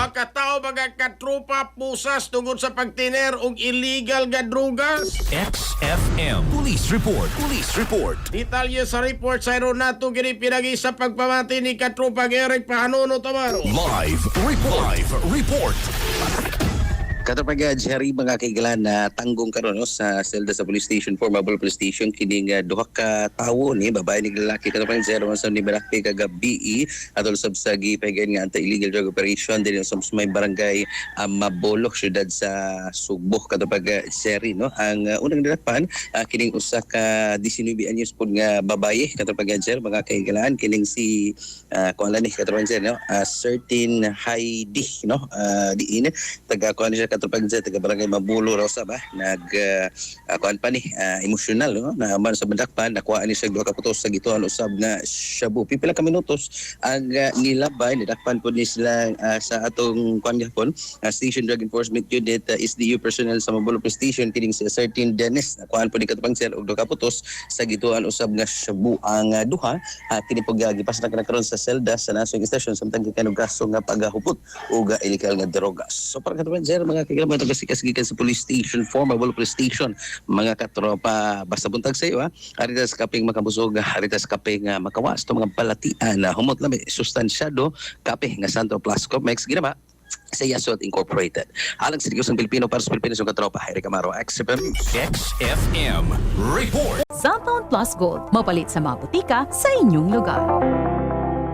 Duha ka tawo mga katrupa pusas tungod sa pagtiner og illegal nga drugas. XFM Police Report. Police Report. Detalye sa report sa nato gini pinagi sa pagpamati ni katrupa Eric Pahanuno Tamaro. Live Report. Live Report. Katapag Jerry mga kaigalan na tanggong karon no, sa selda sa police station, Formable Police Station, kining duha ka tawo ni babae ni lalaki katapag zero sa ni Balakpi kagabi atol sab sa gipagan nga anti-illegal drug operation din sa may barangay Mabolok syudad sa Sugbo katapag Jerry no. Ang unang nilapan kining usa ka 19 anyos pud nga babae katapag Jerry mga kaigalan kining si kuan ni katapag Jerry no, certain Heidi no, diin taga kuan siya katapag sa taga barangay Mabulo raw sa ba kuan pa ni emosyonal no na man sa bandakpan nakuha ni siya duha ka putos sa gituan usab nga shabu pipila ka minutos ang nilabay nidakpan po ni sila sa atong kuan gyapon Station Drug Enforcement Unit SDU personnel sa Mabulo Police Station kining si certain Dennis nakuha po ni katapag sir og duha ka putos sa gituan usab nga shabu ang duha kini pug gipas na karon sa selda sa Nasong Station samtang gikanong kaso nga paghupot og illegal nga drogas. So para katapag sir mga kailangan tagasikas-gikan sa police station, Formable Police Station, mga katropa, basta buntag sa iyo, haritas kaping makabusog, haritas kaping makawas, ito mga palatian, humot lang, sustansyado, kaping nga Santo Plasco, Mex, ginaba, sa Yasot Incorporated. Alang sa Digos ng Pilipino para sa Pilipinas yung katropa, Eric Amaro, XFM. XFM Report. Cellphone Plus Gold, mapalit sa mga butika sa inyong lugar.